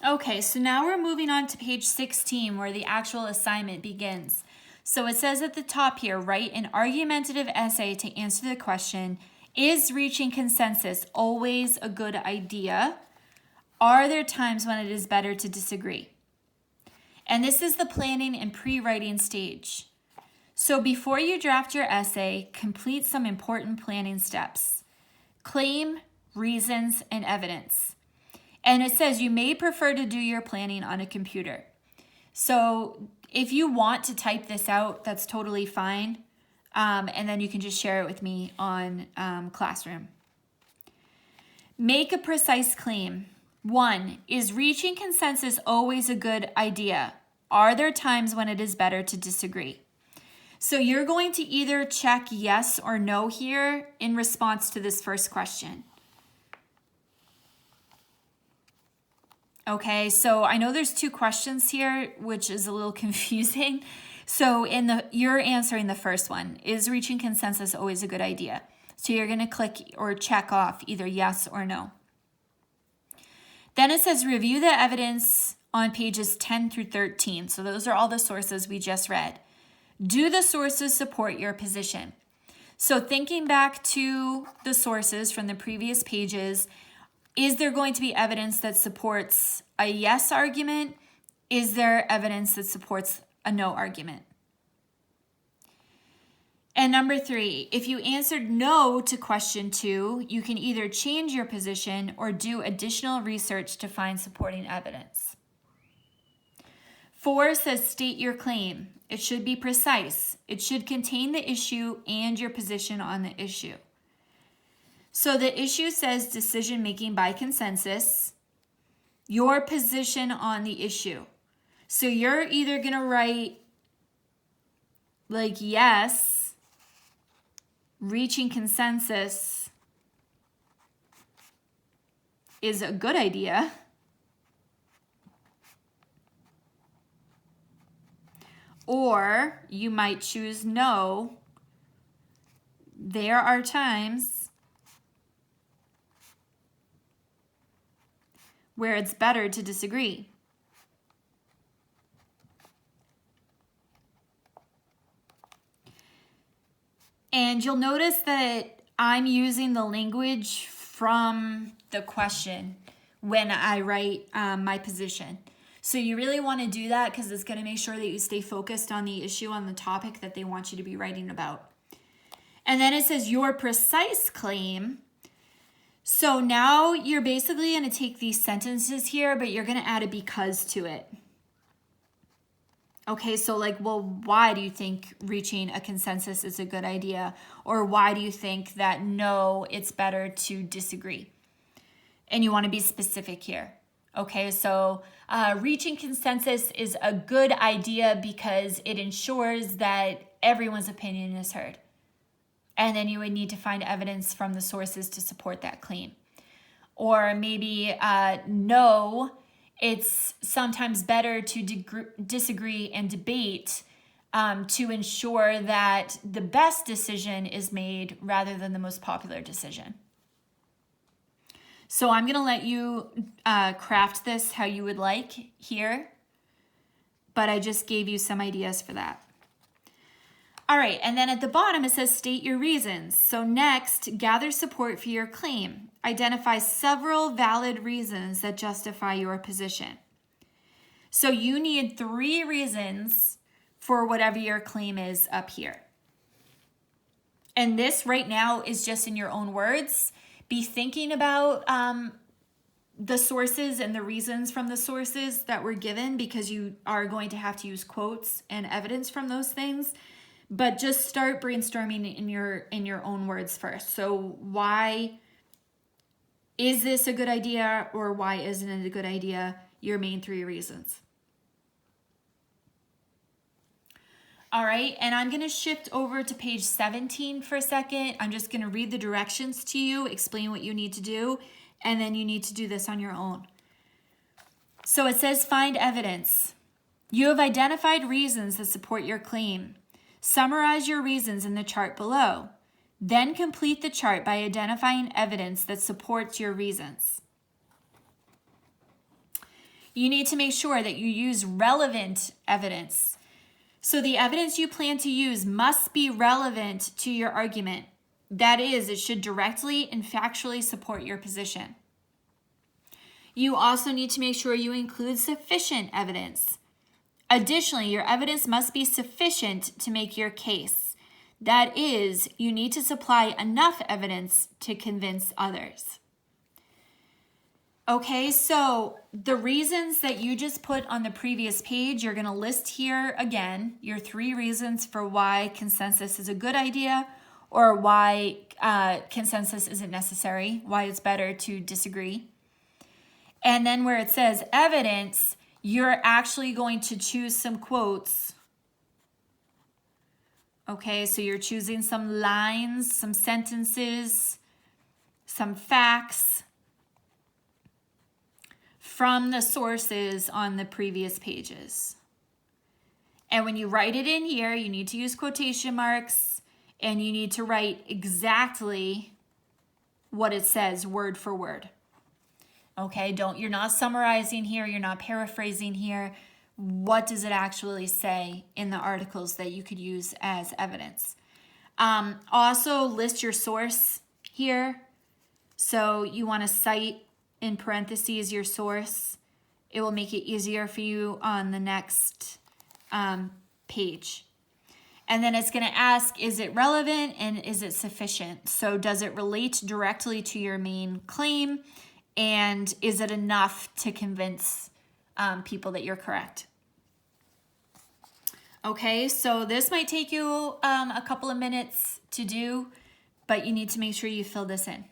Okay, so now we're moving on to page 16 where the actual assignment begins. So it says at the top here, write an argumentative essay to answer the question, is reaching consensus always a good idea? Are there times when it is better to disagree? And this is the planning and pre-writing stage. So before you draft your essay, complete some important planning steps. Claim, reasons, and evidence. And it says you may prefer to do your planning on a computer. So if you want to type this out, that's totally fine. And then you can just share it with me on Classroom. Make a precise claim. 1. Is reaching consensus always a good idea? Are there times when it is better to disagree? So you're going to either check yes or no here in response to this first question. Okay, so I know there's 2 questions here, which is a little confusing. So you're answering the first one. Is reaching consensus always a good idea? So you're going to click or check off either yes or no. Then it says review the evidence on pages 10 through 13. So those are all the sources we just read. Do the sources support your position? So thinking back to the sources from the previous pages, is there going to be evidence that supports a yes argument? Is there evidence that supports a no argument? And number 3, if you answered no to question 2, you can either change your position or do additional research to find supporting evidence. 4 says state your claim. It should be precise. It should contain the issue and your position on the issue. So the issue says decision making by consensus, your position on the issue. So you're either going to write like yes, reaching consensus is a good idea, or you might choose no, there are times where it's better to disagree. And you'll notice that I'm using the language from the question when I write my position. So you really want to do that because it's going to make sure that you stay focused on the issue, on the topic that they want you to be writing about. And then it says your precise claim. So now you're basically going to take these sentences here, but you're going to add a because to it. Okay, so like, well, why do you think reaching a consensus is a good idea? Or why do you think that no, it's better to disagree? And you want to be specific here. Okay, so reaching consensus is a good idea because it ensures that everyone's opinion is heard. And then you would need to find evidence from the sources to support that claim. Or maybe no, it's sometimes better to disagree and debate to ensure that the best decision is made rather than the most popular decision. So I'm going to let you craft this how you would like here, but I just gave you some ideas for that. All right, and then at the bottom it says state your reasons. So next, gather support for your claim. Identify several valid reasons that justify your position. So you need 3 reasons for whatever your claim is up here. And this right now is just in your own words. Be thinking about the sources and the reasons from the sources that were given because you are going to have to use quotes and evidence from those things. But just start brainstorming in your own words first. So why is this a good idea or why isn't it a good idea? Your main 3 reasons. All right, and I'm going to shift over to page 17 for a second. I'm just going to read the directions to you, explain what you need to do, and then you need to do this on your own. So it says find evidence. You have identified reasons that support your claim. Summarize your reasons in the chart below. Then complete the chart by identifying evidence that supports your reasons. You need to make sure that you use relevant evidence. So the evidence you plan to use must be relevant to your argument. That is, it should directly and factually support your position. You also need to make sure you include sufficient evidence. Additionally, your evidence must be sufficient to make your case. That is, you need to supply enough evidence to convince others. Okay, so the reasons that you just put on the previous page, you're going to list here again your 3 reasons for why consensus is a good idea or why consensus isn't necessary, why it's better to disagree. And then where it says evidence, you're actually going to choose some quotes. Okay, so you're choosing some lines, some sentences, some facts from the sources on the previous pages. And when you write it in here, you need to use quotation marks and you need to write exactly what it says word for word. Okay, you're not summarizing here, you're not paraphrasing here. What does it actually say in the articles that you could use as evidence? Also list your source here. So you want to cite in parentheses your source. It will make it easier for you on the next page. And then it's going to ask, is it relevant and is it sufficient? So does it relate directly to your main claim? And is it enough to convince people that you're correct? Okay, so this might take you a couple of minutes to do, but you need to make sure you fill this in.